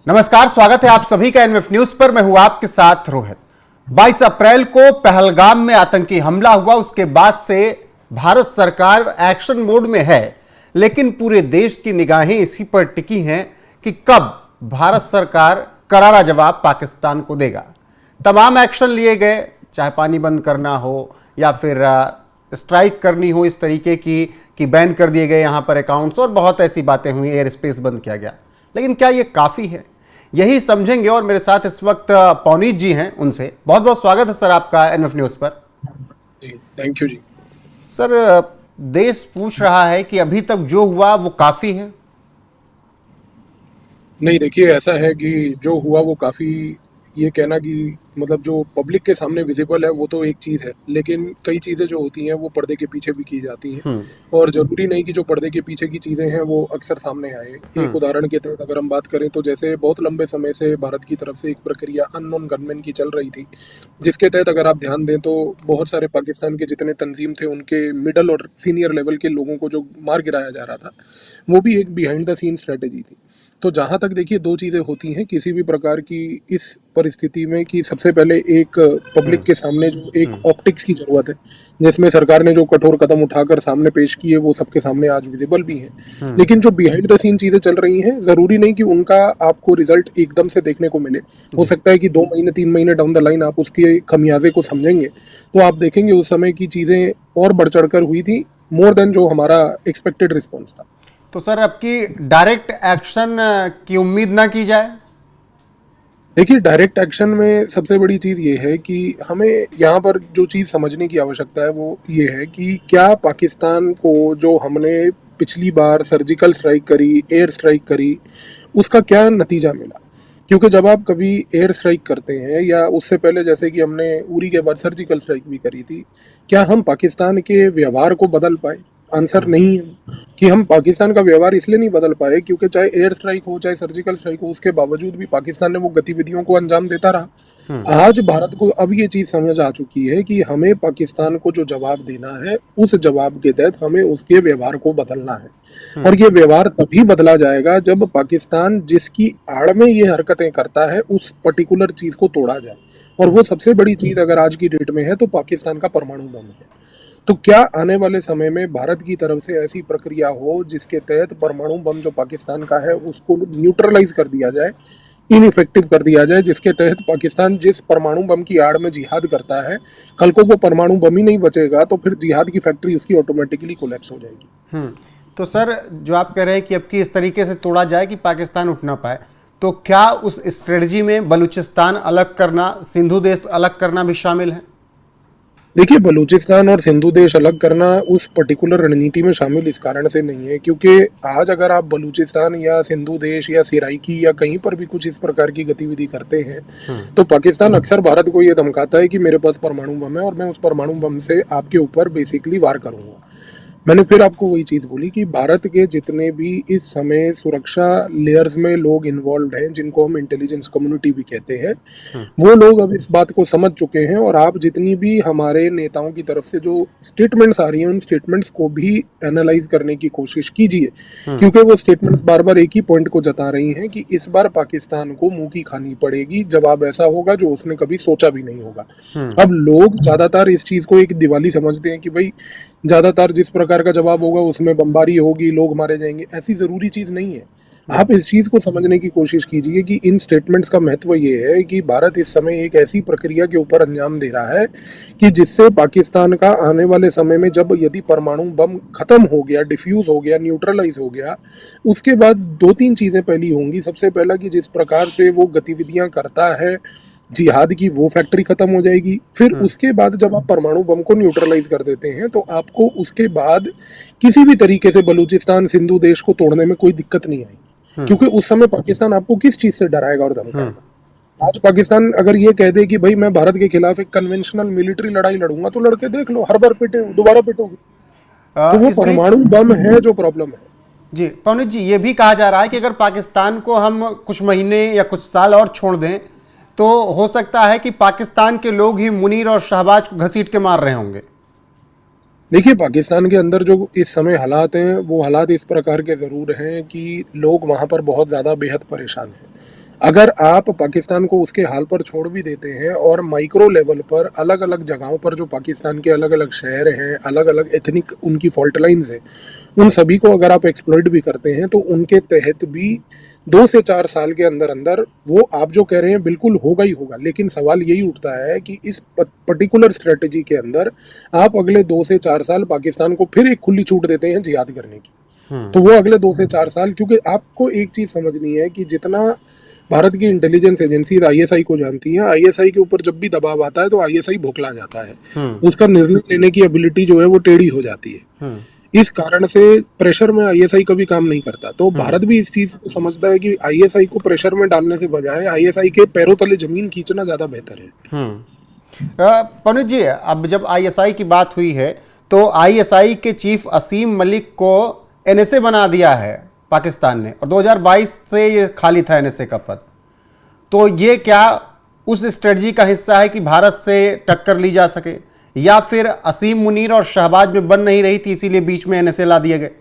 नमस्कार, स्वागत है आप सभी का एनएफ न्यूज पर। मैं हूं आपके साथ रोहित। 22 अप्रैल को पहलगाम में आतंकी हमला हुआ, उसके बाद से भारत सरकार एक्शन मोड में है, लेकिन पूरे देश की निगाहें इसी पर टिकी हैं कि कब भारत सरकार करारा जवाब पाकिस्तान को देगा। तमाम एक्शन लिए गए, चाहे पानी बंद करना हो या फिर स्ट्राइक करनी हो इस तरीके की कि बैन कर दिए गए यहां पर अकाउंट्स, और बहुत ऐसी बातें हुई, एयर स्पेस बंद किया गया। लेकिन क्या ये काफ़ी है, यही समझेंगे। और मेरे साथ इस वक्त पौनीत जी हैं, उनसे बहुत बहुत स्वागत है सर आपका एनएफ न्यूज़ पर। जी, थैंक यू जी। सर, देश पूछ रहा है कि अभी तक जो हुआ वो काफ़ी है। नहीं, देखिए ऐसा है कि जो हुआ वो काफ़ी, ये कहना कि मतलब जो पब्लिक के सामने विजिबल है वो तो एक चीज़ है, लेकिन कई चीज़ें जो होती हैं वो पर्दे के पीछे भी की जाती हैं। और ज़रूरी नहीं कि जो पर्दे के पीछे की चीज़ें हैं वो अक्सर सामने आए। एक उदाहरण के तहत अगर हम बात करें तो जैसे बहुत लंबे समय से भारत की तरफ से एक प्रक्रिया अननोन गनमैन की चल रही थी, जिसके तहत अगर आप ध्यान दें तो बहुत सारे पाकिस्तान के जितने तंजीम थे उनके मिडल और सीनियर लेवल के लोगों को जो मार गिराया जा रहा था, वो भी एक बिहाइंड द सीन स्ट्रेटेजी थी। तो जहाँ तक देखिए दो चीज़ें होती हैं किसी भी प्रकार की इस परिस्थिति में कि सबसे पहले एक पब्लिक के सामने जो एक ऑप्टिक्स की ज़रूरत है, जिसमें सरकार ने जो कठोर कदम उठाकर सामने पेश किए वो सबके सामने आज विजिबल भी हैं। लेकिन जो बिहाइंड द सीन चीज़ें चल रही हैं, ज़रूरी नहीं कि उनका आपको रिजल्ट एकदम से देखने को मिले। हो सकता है कि 2 महीने 3 महीने डाउन द लाइन आप उसके खमियाजे को समझेंगे तो आप देखेंगे उस समय की चीज़ें और बढ़ चढ़ कर हुई थी, मोर देन जो हमारा एक्सपेक्टेड रिस्पॉन्स था। तो सर, अब की डायरेक्ट एक्शन की उम्मीद ना की जाए। देखिए, डायरेक्ट एक्शन में सबसे बड़ी चीज़ ये है कि हमें यहाँ पर जो चीज़ समझने की आवश्यकता है वो ये है कि क्या पाकिस्तान को जो हमने पिछली बार सर्जिकल स्ट्राइक करी, एयर स्ट्राइक करी, उसका क्या नतीजा मिला। क्योंकि जब आप कभी एयर स्ट्राइक करते हैं या उससे पहले जैसे कि हमने उरी के बाद सर्जिकल स्ट्राइक भी करी थी, क्या हम पाकिस्तान के व्यवहार को बदल पाए? आंसर नहीं है कि हम पाकिस्तान का व्यवहार इसलिए नहीं बदल पाए क्योंकि चाहे एयर स्ट्राइक हो चाहे सर्जिकल स्ट्राइक हो, उसके बावजूद भी पाकिस्तान ने वो गतिविधियों को अंजाम देता रहा। आज भारत को अब ये चीज समझ आ चुकी है कि हमें पाकिस्तान को जो जवाब देना है उस जवाब के तहत हमें उसके व्यवहार को बदलना है। और ये व्यवहार तभी बदला जाएगा जब पाकिस्तान जिसकी आड़ में ये हरकतें करता है उस पर्टिकुलर चीज को तोड़ा जाए। और वो सबसे बड़ी चीज अगर आज की डेट में है तो पाकिस्तान का परमाणु बम है। तो क्या आने वाले समय में भारत की तरफ से ऐसी प्रक्रिया हो जिसके तहत परमाणु बम जो पाकिस्तान का है उसको न्यूट्रलाइज कर दिया जाए, इनइफेक्टिव कर दिया जाए, जिसके तहत पाकिस्तान जिस परमाणु बम की आड़ में जिहाद करता है, कल को वो परमाणु बम ही नहीं बचेगा तो फिर जिहाद की फैक्ट्री उसकी ऑटोमेटिकली कोलैप्स हो जाएगी। तो सर, जो आप कह रहे हैं कि अब की इस तरीके से तोड़ा जाए कि पाकिस्तान उठ ना पाए, तो क्या उस स्ट्रेटजी में बलूचिस्तान अलग करना, सिंधु देश अलग करना भी शामिल है? देखिए, बलूचिस्तान और सिंधु देश अलग करना उस पर्टिकुलर रणनीति में शामिल इस कारण से नहीं है क्योंकि आज अगर आप बलूचिस्तान या सिंधु देश या सिराइकी या कहीं पर भी कुछ इस प्रकार की गतिविधि करते हैं तो पाकिस्तान अक्सर भारत को ये धमकाता है कि मेरे पास परमाणु बम है और मैं उस परमाणु बम से आपके ऊपर बेसिकली वार करूंगा। मैंने फिर आपको वही चीज़ बोली कि भारत के जितने भी इस समय सुरक्षा लेयर्स में लोग इन्वॉल्व हैं, जिनको हम इंटेलिजेंस कम्युनिटी भी कहते हैं, वो लोग अब इस बात को समझ चुके हैं। और आप जितनी भी हमारे नेताओं की तरफ से जो स्टेटमेंट्स आ रही हैं उन स्टेटमेंट्स को भी एनालाइज करने की कोशिश कीजिए, क्योंकि वो स्टेटमेंट्स बार बार एक ही पॉइंट को जता रही हैं कि इस बार पाकिस्तान को मुंह की खानी पड़ेगी, जवाब ऐसा होगा जो उसने कभी सोचा भी नहीं होगा। अब लोग ज्यादातर इस चीज को एक दिवाली समझते हैं कि भाई ज्यादातर जिस प्रकार का जवाब होगा उसमें बमबारी होगी, लोग मारे जाएंगे। ऐसी जरूरी चीज नहीं है। आप इस चीज को समझने की कोशिश कीजिए कि इन स्टेटमेंट्स का महत्व ये है कि भारत इस समय एक ऐसी प्रक्रिया के ऊपर अंजाम दे रहा है कि जिससे पाकिस्तान का आने वाले समय में जब यदि परमाणु बम खत्म हो गया, डिफ्यूज हो गया, न्यूट्रलाइज हो गया, उसके बाद 2-3 चीजें पहली होंगी। सबसे पहला कि जिस प्रकार से वो गतिविधियां करता है जिहाद की, वो फैक्ट्री खत्म हो जाएगी। फिर उसके बाद जब आप परमाणु बम को न्यूट्रलाइज कर देते हैं तो आपको उसके बाद किसी भी तरीके से बलूचिस्तान सिंधु देश को तोड़ने में कोई दिक्कत नहीं आएगी, क्योंकि उस समय पाकिस्तान आपको किस चीज से डराएगा और धमकाएगा। आज पाकिस्तान अगर ये कह दे कि भाई मैं भारत के खिलाफ एक कन्वेंशनल मिलिट्री लड़ाई लड़ूंगा, तो लड़के देख लो, हर बार पिटे दोबारा पिटोगे। तो वो परमाणु बम है जो प्रॉब्लम है। जी पवनित जी, ये भी कहा जा रहा है कि अगर पाकिस्तान को हम कुछ महीने या कुछ साल और छोड़ दें तो हो सकता है कि पाकिस्तान के लोग ही मुनीर और शहबाज को घसीट के मार रहे होंगे। देखिए, पाकिस्तान के अंदर जो इस समय हालात हैं वो हालात इस प्रकार के ज़रूर हैं कि लोग वहाँ पर बहुत ज़्यादा बेहद परेशान हैं। अगर आप पाकिस्तान को उसके हाल पर छोड़ भी देते हैं और माइक्रो लेवल पर अलग अलग जगहों पर जो पाकिस्तान के अलग अलग शहर हैं, अलग अलग एथनिक उनकी फॉल्ट लाइन्स हैं, उन सभी को अगर आप एक्सप्लॉइट भी करते हैं तो उनके तहत भी 2 से 4 साल के अंदर अंदर वो आप जो कह रहे हैं बिल्कुल होगा ही होगा। लेकिन सवाल यही उठता है कि इस पर्टिकुलर स्ट्रेटजी के अंदर आप अगले 2 से 4 साल पाकिस्तान को फिर एक खुली छूट देते हैं जिहाद करने की। तो वो अगले 2 से 4 साल, क्योंकि आपको एक चीज समझनी है कि जितना भारत की इंटेलिजेंस एजेंसी आईएसआई को जानती है, आईएसआई के ऊपर जब भी दबाव आता है तो आईएसआई भोखला जाता है, उसका निर्णय लेने की एबिलिटी जो है वो टेढ़ी हो जाती है। इस कारण से प्रेशर में आईएसआई कभी काम नहीं करता। तो भारत भी इस चीज को समझता है कि आईएसआई को प्रेशर में डालने से बजाय आईएसआई के पैरों तले जमीन खींचना ज्यादा बेहतर है। पनुज जी, अब जब आईएसआई की बात हुई है तो आईएसआई के चीफ असीम मलिक को एनएसए बना दिया है पाकिस्तान ने, और 2022 से ये खाली था एनएसए का पद। तो ये क्या उस स्ट्रेटजी का हिस्सा है कि भारत से टक्कर ली जा सके, या फिर असीम मुनीर और शहबाज में बन नहीं रही थी इसीलिए बीच में एनएसए ला दिए गए?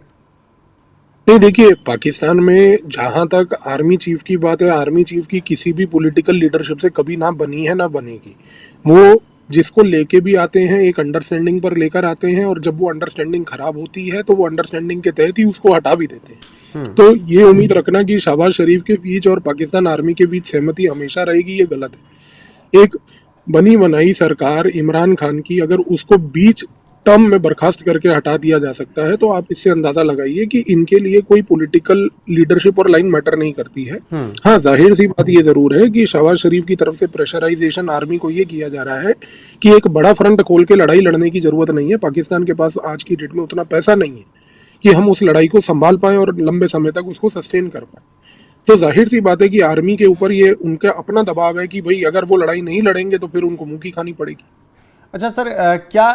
नहीं, देखिए, पाकिस्तान में जहां तक आर्मी चीफ की बात है, आर्मी चीफ की किसी भी पॉलिटिकल लीडरशिप से कभी ना बनी है ना बनेगी। वो जिसको लेके भी आते हैं एक अंडरस्टैंडिंग पर लेकर आते हैं, और जब वो अंडरस्टैंडिंग खराब होती है तो वो अंडरस्टैंडिंग के तहत ही उसको हटा भी देते हैं। तो ये उम्मीद रखना कि शहबाज शरीफ के बीच और पाकिस्तान आर्मी के बीच सहमति हमेशा रहेगी, ये गलत है। एक बनी बनाई सरकार इमरान खान की अगर उसको बीच टर्म में बर्खास्त करके हटा दिया जा सकता है तो आप इससे अंदाजा लगाइए कि इनके लिए कोई पॉलिटिकल लीडरशिप और लाइन मैटर नहीं करती है। हाँ, जाहिर सी बात ये जरूर है कि शहबाज शरीफ की तरफ से प्रेशराइजेशन आर्मी को ये किया जा रहा है कि एक बड़ा फ्रंट खोल के लड़ाई लड़ने की जरूरत नहीं है। पाकिस्तान के पास आज की डेट में उतना पैसा नहीं है कि हम उस लड़ाई को संभाल पाए और लंबे समय तक उसको सस्टेन कर पाए। तो जाहिर सी बात है कि आर्मी के ऊपर ये उनका अपना दबाव है कि भाई अगर वो लड़ाई नहीं लड़ेंगे तो फिर उनको मुंह की खानी पड़ेगी। अच्छा सर, क्या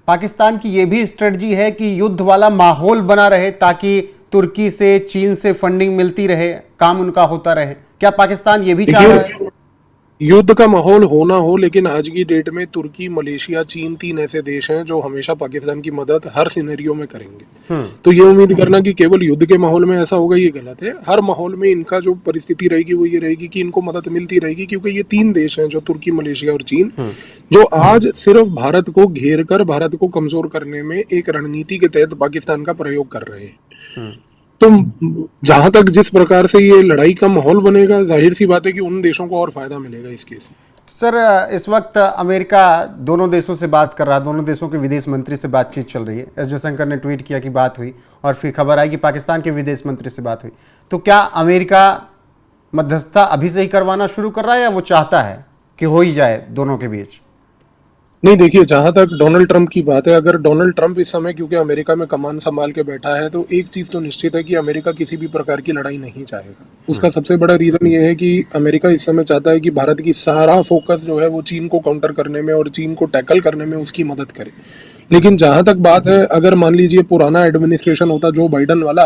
पाकिस्तान की ये भी स्ट्रेटजी है कि युद्ध वाला माहौल बना रहे ताकि तुर्की से, चीन से फंडिंग मिलती रहे, काम उनका होता रहे? क्या पाकिस्तान ये भी चाह रहा है? युद्ध का माहौल होना हो, लेकिन आज की डेट में तुर्की, मलेशिया, चीन 3 ऐसे देश हैं जो हमेशा पाकिस्तान की मदद हर सिनेरियो में करेंगे। तो ये उम्मीद करना कि केवल युद्ध के माहौल में ऐसा होगा, ये गलत है। हर माहौल में इनका जो परिस्थिति रहेगी वो ये रहेगी कि इनको मदद मिलती रहेगी, क्योंकि ये 3 देश हैं जो तुर्की, मलेशिया और चीन, जो आज सिर्फ भारत को घेर कर भारत को कमजोर करने में एक रणनीति के तहत पाकिस्तान का प्रयोग कर रहे हैं। तो जहां तक जिस प्रकार से ये लड़ाई का माहौल बनेगा, जाहिर सी बात है कि उन देशों को और फायदा मिलेगा इस केस में। सर, इस वक्त अमेरिका दोनों देशों से बात कर रहा है, दोनों देशों के विदेश मंत्री से बातचीत चल रही है। एस जयशंकर ने ट्वीट किया कि बात हुई, और फिर खबर आई कि पाकिस्तान के विदेश मंत्री से बात हुई। तो क्या अमेरिका मध्यस्थता अभी से ही करवाना शुरू कर रहा है, या वो चाहता है कि हो ही जाए दोनों के बीच? नहीं, देखिए, जहां तक डोनाल्ड ट्रंप की बात है, अगर डोनाल्ड ट्रंप इस समय क्योंकि अमेरिका में कमान संभाल के बैठा है, तो एक चीज तो निश्चित है कि अमेरिका किसी भी प्रकार की लड़ाई नहीं चाहेगा। उसका सबसे बड़ा रीजन ये है कि अमेरिका इस समय चाहता है कि भारत की सारा फोकस जो है वो चीन को काउंटर करने में और चीन को टैकल करने में उसकी मदद करे। लेकिन जहां तक बात है, अगर मान लीजिए पुराना एडमिनिस्ट्रेशन होता जो बाइडन वाला,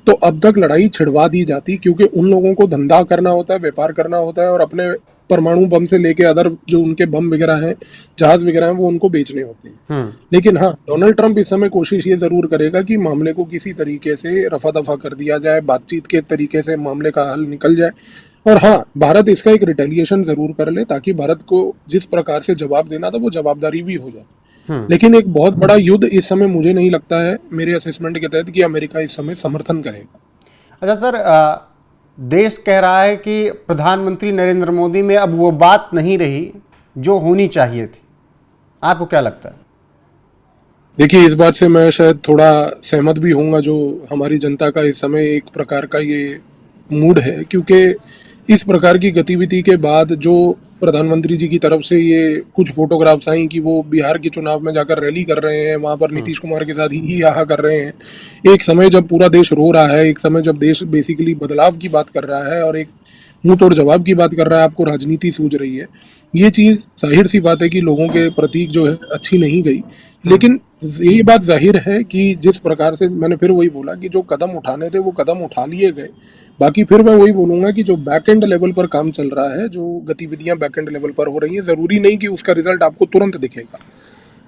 तो अब तक लड़ाई छिड़वा दी जाती, क्योंकि उन लोगों को धंधा करना होता है, व्यापार करना होता है, और अपने परमाणु बम से लेके अदर जो उनके बम वगैरह हैं, जहाज वगैरह हैं, वो उनको बेचने होते हैं। लेकिन हाँ, डोनाल्ड ट्रंप इस समय कोशिश ये जरूर करेगा कि मामले को किसी तरीके से रफा दफा कर दिया जाए, बातचीत के तरीके से मामले का हल निकल जाए। और हाँ, भारत इसका एक रिटेलिएशन जरूर कर ले, ताकि भारत को जिस प्रकार से जवाब देना था वो जवाबदारी भी हो जाए। लेकिन एक बहुत बड़ा युद्ध इस समय मुझे नहीं लगता है मेरे असेसमेंट के तहत कि अमेरिका इस समय समर्थन करेगा। अच्छा सर, देश कह रहा है कि प्रधानमंत्री नरेंद्र मोदी में अब वो बात नहीं रही जो होनी चाहिए थी। आपको क्या लगता है? देखिए, इस बात से मैं शायद थोड़ा सहमत भी होऊंगा। जो हमारी जनता का इस समय एक प्रकार का ये मूड है, क्योंकि इस प्रकार की गतिविधि के बाद जो प्रधानमंत्री जी की तरफ से ये कुछ फोटोग्राफ्स आई कि वो बिहार के चुनाव में जाकर रैली कर रहे हैं, वहां पर नीतीश कुमार के साथ ही आहा कर रहे हैं, एक समय जब पूरा देश रो रहा है, एक समय जब देश बेसिकली बदलाव की बात कर रहा है और एक मुंह तोड़ जवाब की बात कर रहा है, आपको राजनीति सूझ रही है। ये चीज जाहिर सी बात है कि लोगों के प्रतीक जो है अच्छी नहीं गई। लेकिन ये बात जाहिर है कि जिस प्रकार से मैंने फिर वही बोला कि जो कदम उठाने थे वो कदम उठा लिए गए। बाकी फिर मैं वही बोलूंगा कि जो बैक एंड लेवल पर काम चल रहा है, जो गतिविधियां बैक एंड लेवल पर हो रही हैं, जरूरी नहीं कि उसका रिजल्ट आपको तुरंत दिखेगा।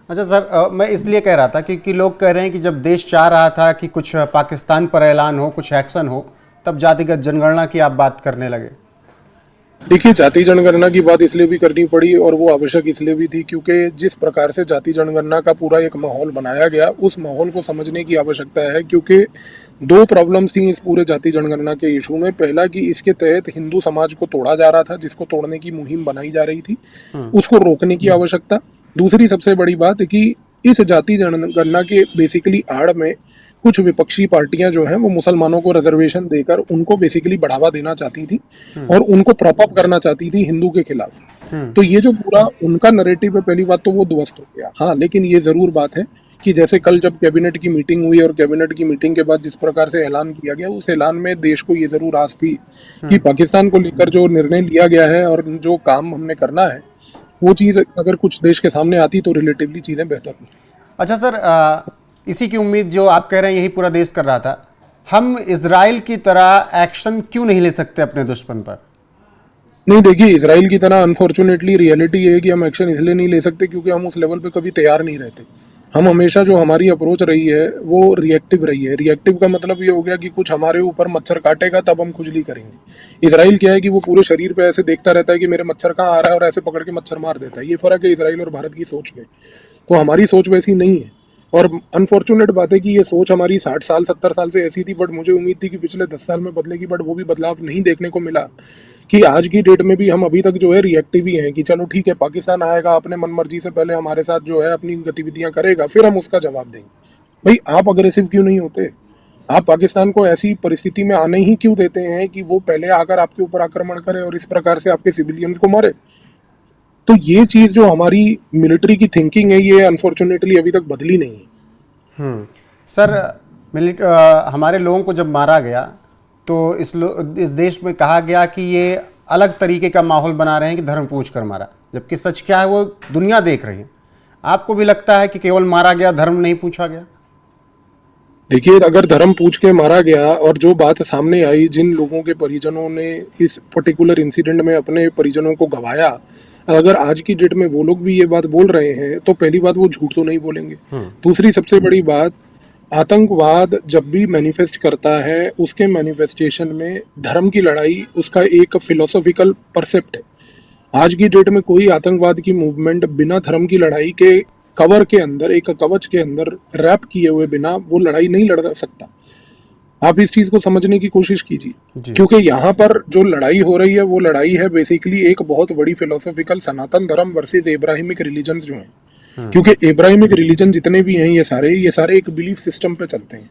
अच्छा सर, मैं इसलिए कह रहा था क्योंकि लोग कह रहे हैं कि जब देश चाह रहा था कि कुछ पाकिस्तान पर ऐलान हो, कुछ एक्शन हो, तब जातिगत जनगणना की आप बात करने लगे। देखिए, जाति जनगणना की बात इसलिए भी करनी पड़ी और वो आवश्यक इसलिए भी थी क्योंकि जिस प्रकार से जाति जनगणना का पूरा एक माहौल बनाया गया, उस माहौल को समझने की आवश्यकता है क्योंकि दो प्रॉब्लम्स थी इस पूरे जाति जनगणना के इशू में। पहला कि इसके तहत हिंदू समाज को तोड़ा जा रहा था, जिसको तोड़ने की मुहिम बनाई जा रही थी, उसको रोकने की आवश्यकता। दूसरी सबसे बड़ी बात है कि इस जाति जनगणना के बेसिकली आड़ में कुछ विपक्षी पार्टियां जो हैं वो मुसलमानों को रिजर्वेशन देकर उनको बेसिकली बढ़ावा देना चाहती थी और उनको प्रॉप अप करना चाहती थी हिंदू के खिलाफ। तो ये जो पूरा उनका नैरेटिव है, पहली बात तो वो ध्वस्त हो गया। हाँ, लेकिन ये जरूर बात है कि जैसे कल जब कैबिनेट की मीटिंग हुई और कैबिनेट की मीटिंग के बाद जिस प्रकार से ऐलान किया गया, उस ऐलान में देश को ये जरूर आस थी कि पाकिस्तान को लेकर जो निर्णय लिया गया है और जो काम हमने करना है वो चीज़ अगर कुछ देश के सामने आती तो रिलेटिवली चीज़ें बेहतर होती। अच्छा सर, इसी की उम्मीद जो आप कह रहे हैं यही पूरा देश कर रहा था। हम इजराइल की तरह एक्शन क्यों नहीं ले सकते अपने दुश्मन पर? नहीं, देखिए, इजराइल की तरह अनफॉर्चुनेटली रियलिटी ये है कि हम एक्शन इसलिए नहीं ले सकते क्योंकि हम उस लेवल पे कभी तैयार नहीं रहते। हम हमेशा जो हमारी अप्रोच रही है वो रिएक्टिव रही है। रिएक्टिव का मतलब ये हो गया कि कुछ हमारे ऊपर मच्छर काटेगा तब हम खुजली करेंगे। इजराइल क्या है कि वो पूरे शरीर पे ऐसे देखता रहता है कि मेरे मच्छर कहाँ आ रहा है और ऐसे पकड़ के मच्छर मार देता है। ये फर्क है इजराइल और भारत की सोच में। तो हमारी सोच वैसी नहीं है और अनफॉर्चुनेट बात है कि ये सोच हमारी 60 साल 70 साल से ऐसी थी, बट मुझे उम्मीद थी कि पिछले 10 साल में बदलेगी, बट वो भी बदलाव नहीं देखने को मिला। कि आज की डेट में भी हम अभी तक जो है रिएक्टिव ही हैं कि चलो ठीक है, पाकिस्तान आएगा अपने मनमर्जी से, पहले हमारे साथ जो है अपनी गतिविधियां करेगा, फिर हम उसका जवाब देंगे। भाई, आप अग्रेसिव क्यों नहीं होते? आप पाकिस्तान को ऐसी परिस्थिति में आने ही क्यों देते हैं कि वो पहले आकर आपके ऊपर आक्रमण करे और इस प्रकार से आपके सिविलियंस को मारे? तो ये चीज जो हमारी मिलिट्री की थिंकिंग है ये अनफॉर्चुनेटली अभी तक बदली नहीं है। सर, हमारे लोगों को जब मारा गया तो इस देश में कहा गया कि ये अलग तरीके का माहौल बना रहे हैं कि धर्म पूछ कर मारा, जबकि सच क्या है वो दुनिया देख रही है। आपको भी लगता है कि केवल मारा गया, धर्म नहीं पूछा गया? देखिए, अगर धर्म पूछ के मारा गया और जो बात सामने आई, जिन लोगों के परिजनों ने इस पर्टिकुलर इंसिडेंट में अपने परिजनों को गंवाया, अगर आज की डेट में वो लोग भी ये बात बोल रहे हैं तो पहली बात वो झूठ तो नहीं बोलेंगे। दूसरी सबसे बड़ी बात, आतंकवाद जब भी मैनिफेस्ट करता है उसके मैनिफेस्टेशन में धर्म की लड़ाई उसका एक फिलोसॉफिकल परसेप्ट है। आज की डेट में कोई आतंकवाद की मूवमेंट बिना धर्म की लड़ाई के कवर के अंदर, एक कवच के अंदर रैप किए हुए बिना वो लड़ाई नहीं लड़ सकता। आप इस चीज को समझने की कोशिश कीजिए, क्योंकि यहाँ पर जो लड़ाई हो रही है वो लड़ाई है बेसिकली एक बहुत बड़ी फिलोसॉफिकल सनातन धर्म वर्सेस इब्राहिमिक रिलीजन जो है। क्योंकि इब्राहिमिक रिलीजन जितने भी हैं ये सारे एक बिलीफ सिस्टम पे चलते हैं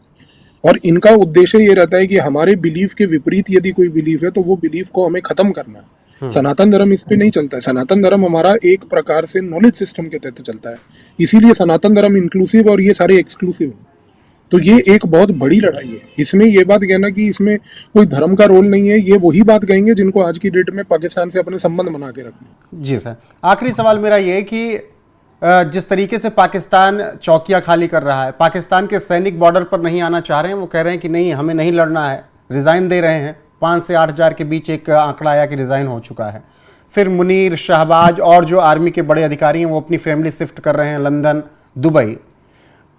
और इनका उद्देश्य ये रहता है कि हमारे बिलीफ के विपरीत यदि कोई बिलीफ है तो वो बिलीफ को हमें खत्म करना है। सनातन धर्म इस पे नहीं चलता है। सनातन धर्म हमारा एक प्रकार से नॉलेज सिस्टम के तहत चलता है, इसीलिए सनातन धर्म इंक्लूसिव और ये सारे एक्सक्लूसिव है। तो ये एक बहुत बड़ी लड़ाई है। इसमें ये बात कहना कि इसमें कोई धर्म का रोल नहीं है, ये वही बात कहेंगे जिनको आज की डेट में पाकिस्तान से अपने संबंध बना के रखना। जी सर, आखिरी सवाल मेरा ये है कि जिस तरीके से पाकिस्तान चौकियां खाली कर रहा है, पाकिस्तान के सैनिक बॉर्डर पर नहीं आना चाह रहे हैं, वो कह रहे हैं कि नहीं हमें नहीं लड़ना है, रिज़ाइन दे रहे हैं। 5 से 8 हज़ार के बीच एक आंकड़ा आया कि रिज़ाइन हो चुका है। फिर मुनीर, शहबाज और जो आर्मी के बड़े अधिकारी हैं वो अपनी फैमिली शिफ्ट कर रहे हैं लंदन, दुबई।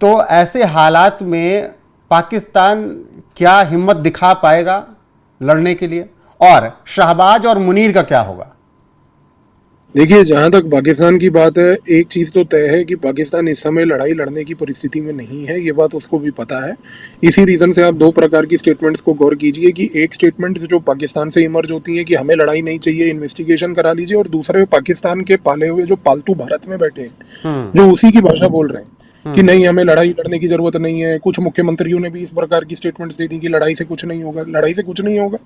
तो ऐसे हालात में पाकिस्तान क्या हिम्मत दिखा पाएगा लड़ने के लिए, और शहबाज और मुनीर का क्या होगा? देखिए, जहां तक पाकिस्तान की बात है, एक चीज़ तो तय है कि पाकिस्तान इस समय लड़ाई लड़ने की परिस्थिति में नहीं है, ये बात उसको भी पता है। इसी रीज़न से आप दो प्रकार की स्टेटमेंट्स को गौर कीजिए कि एक स्टेटमेंट जो पाकिस्तान से इमर्ज होती है कि हमें लड़ाई नहीं चाहिए, इन्वेस्टिगेशन करा लीजिए, और दूसरे पाकिस्तान के पाले हुए जो पालतू भारत में बैठे हैं जो उसी की भाषा बोल रहे हैं कि नहीं हमें लड़ाई लड़ने की जरूरत नहीं है। कुछ मुख्यमंत्रियों ने भी इस प्रकार की स्टेटमेंट्स दे दी कि लड़ाई से कुछ नहीं होगा। लड़ाई से कुछ नहीं होगा।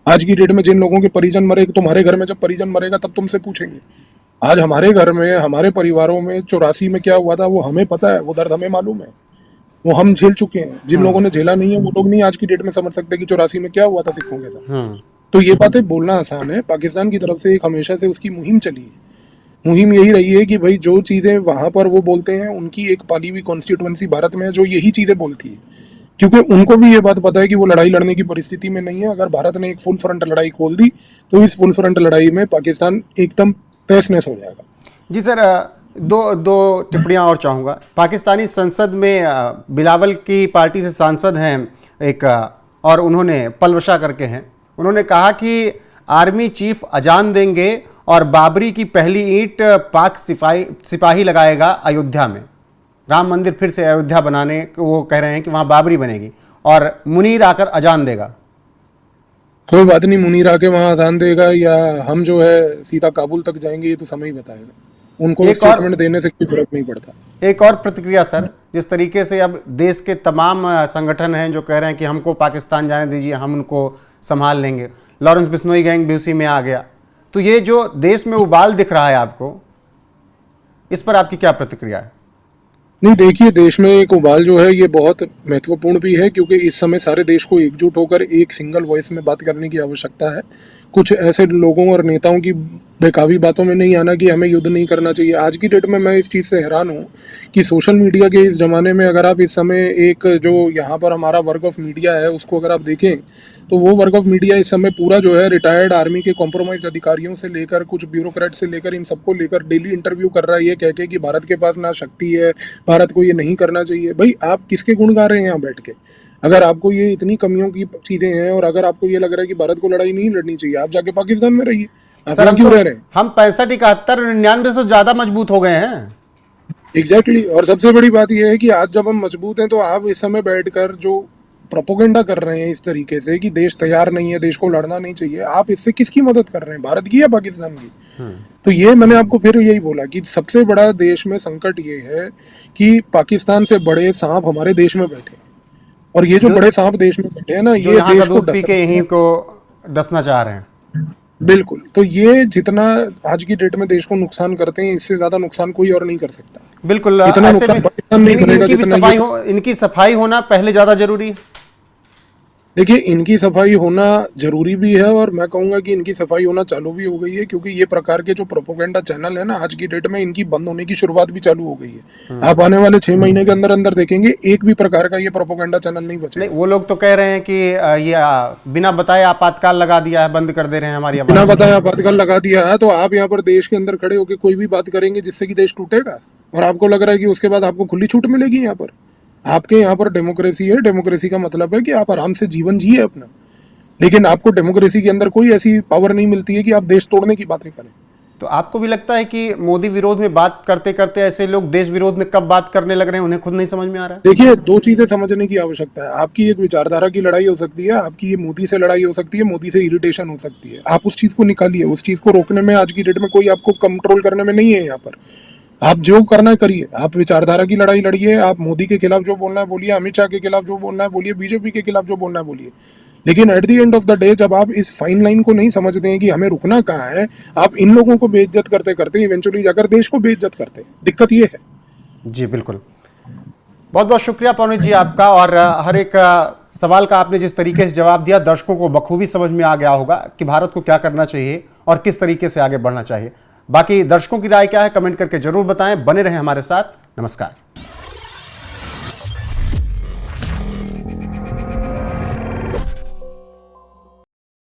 आज की डेट में जिन लोगों के परिजन मरे, तुम्हारे घर में जब परिजन मरेगा तब तुमसे पूछेंगे। आज हमारे घर में, हमारे परिवारों में 84 में क्या हुआ था वो हमें पता है, वो दर्द हमें मालूम है, वो हम झेल चुके हैं। जिन लोगों ने झेला नहीं है वो लोग नहीं आज की डेट में समझ सकते कि 84 में क्या हुआ था सिखों के साथ। तो ये बातें बोलना आसान है। पाकिस्तान की तरफ से एक हमेशा से उसकी मुहिम चली है। मुहिम यही रही है कि भाई जो चीज़ें वहाँ पर वो बोलते हैं, उनकी एक पाली हुई कॉन्स्टिट्यूएंसी भारत में है जो यही चीज़ें बोलती है, क्योंकि उनको भी ये बात पता है कि वो लड़ाई लड़ने की परिस्थिति में नहीं है। अगर भारत ने एक फुल फ्रंट लड़ाई खोल दी तो इस फुल फ्रंट लड़ाई में पाकिस्तान एकदम तहस-नहस हो जाएगा। जी सर, दो टिप्पणियां और चाहूँगा। पाकिस्तानी संसद में बिलावल की पार्टी से सांसद हैं एक, और उन्होंने पलवशा करके हैं, उन्होंने कहा कि आर्मी चीफ अजान देंगे और बाबरी की पहली ईंट पाक सिपाही लगाएगा अयोध्या में। राम मंदिर फिर से अयोध्या बनाने को वो कह रहे हैं कि वहां बाबरी बनेगी और मुनीर आकर अजान देगा। कोई बात नहीं, मुनीर आके वहां अजान देगा या हम जो है सीधा काबुल तक जाएंगे ये तो समय ही बताएगा। उनको स्टेटमेंट देने से कोई फर्क नहीं पड़ता। एक और प्रतिक्रिया सर, जिस तरीके से अब देश के तमाम संगठन हैं जो कह रहे हैं कि हमको पाकिस्तान जाने दीजिए, हम उनको संभाल लेंगे। लॉरेंस बिश्नोई गैंग भी उसी में आ गया। तो ये जो देश में उबाल दिख रहा है आपको, इस पर आपकी क्या प्रतिक्रिया है? नहीं देखिए, देश में एक उबाल जो है ये बहुत महत्वपूर्ण भी है, क्योंकि इस समय सारे देश को एकजुट होकर एक सिंगल वॉइस में बात करने की आवश्यकता है। कुछ ऐसे लोगों और नेताओं की बेकावी बातों में नहीं आना कि हमें युद्ध नहीं करना चाहिए। आज की डेट में मैं इस चीज़ से हैरान हूँ कि सोशल मीडिया के इस ज़माने में अगर आप इस समय एक जो यहाँ पर हमारा वर्क ऑफ मीडिया है उसको अगर आप देखें तो वो वर्क ऑफ मीडिया इस समय पूरा जो है रिटायर्ड आर्मी के कॉम्प्रोमाइज अधिकारियों से लेकर कुछ ब्यूरोक्रेट से लेकर इन सबको लेकर डेली इंटरव्यू कर रहा है, ये कह के कि भारत के पास ना शक्ति है, भारत को ये नहीं करना चाहिए। भाई आप किसके गुण गा रहे हैं यहाँ बैठ के? अगर आपको ये इतनी कमियों की चीजें हैं और अगर आपको ये लग रहा है कि भारत को लड़ाई नहीं लड़नी चाहिए, आप जाके पाकिस्तान में रहिए। सर हम क्यों रह रहे हैं? हम 65, 71, 99 से ज्यादा मजबूत हो गए हैं। एग्जैक्टली। और सबसे बड़ी बात यह है कि आज जब हम मजबूत हैं तो आप इस समय बैठकर जो प्रोपोगेंडा कर रहे हैं इस तरीके से कि देश तैयार नहीं है, देश को लड़ना नहीं चाहिए, आप इससे किसकी मदद कर रहे हैं, भारत की या पाकिस्तान की? तो ये मैंने आपको फिर यही बोला कि सबसे बड़ा देश में संकट ये है कि पाकिस्तान से बड़े सांप हमारे देश में बैठे, और ये जो बड़े सांप देश में बैठे हैं ना, ये देश को पी के यहीं को डसना चाह रहे हैं। बिल्कुल। तो ये जितना आज की डेट में देश को नुकसान करते हैं, इससे ज्यादा नुकसान कोई और नहीं कर सकता। बिल्कुल। इतना नुकसान पाकिस्तान नहीं करेगा जितना इनकी सफाई होना पहले ज्यादा जरूरी है। देखिए, इनकी सफाई होना जरूरी भी है और मैं कहूंगा कि इनकी सफाई होना चालू भी हो गई है, क्योंकि ये प्रकार के जो प्रोपोगेंडा चैनल है ना, आज की डेट में इनकी बंद होने की शुरुआत भी चालू हो गई है। आप आने वाले 6 महीने के अंदर अंदर देखेंगे एक भी प्रकार का ये प्रोपोगेंडा चैनल नहीं बचे। वो लोग तो कह रहे हैं कि ये बिना बताए आपातकाल लगा दिया है, बंद कर दे रहे हैं हमारी। बिना बताए आपातकाल लगा दिया है, तो आप यहाँ पर देश के अंदर खड़े होकर कोई भी बात करेंगे जिससे कि देश टूटेगा, और आपको लग रहा है कि उसके बाद आपको खुली छूट मिलेगी। यहाँ पर आपके यहाँ पर डेमोक्रेसी है। डेमोक्रेसी का मतलब है कि आप आराम से जीवन जिए अपना, लेकिन आपको डेमोक्रेसी के अंदर कोई ऐसी पावर नहीं मिलती है कि आप देश तोड़ने की बातें करें। तो आपको भी लगता है कि मोदी विरोध में बात करते करते ऐसे लोग देश विरोध में कब बात करने लग रहे हैं, उन्हें खुद नहीं समझ में आ रहा है? देखिए, दो चीजें समझने की आवश्यकता है। आपकी एक विचारधारा की लड़ाई हो सकती है, आपकी ये मोदी से लड़ाई हो सकती है, मोदी से इरिटेशन हो सकती है। आप उस चीज को निकालिए, उस चीज को रोकने में आज की डेट में कोई आपको कंट्रोल करने में नहीं है। यहाँ पर आप जो करना है करिए। आप विचारधारा की लड़ाई लड़िए, आप मोदी के खिलाफ जो बोलना है बोलिए, अमित शाह के खिलाफ जो बोलना है बोलिए, बीजेपी के खिलाफ जो बोलना है बोलिए, लेकिन at the end of the day जब आप इस फाइन लाइन को नहीं समझते हैं कि हमें रुकना कहाँ है, आप इन लोगों को बेइज्जत करते करते इवेंचुअली जाकर देश को बेइज्जत करते हैं। दिक्कत ये है। जी बिल्कुल। बहुत बहुत शुक्रिया पवनीत जी आपका, और हर एक सवाल का आपने जिस तरीके से जवाब दिया, दर्शकों को बखूबी समझ में आ गया होगा कि भारत को क्या करना चाहिए और किस तरीके से आगे बढ़ना चाहिए। बाकी दर्शकों की राय क्या है, कमेंट करके जरूर बताएं। बने रहें हमारे साथ। नमस्कार।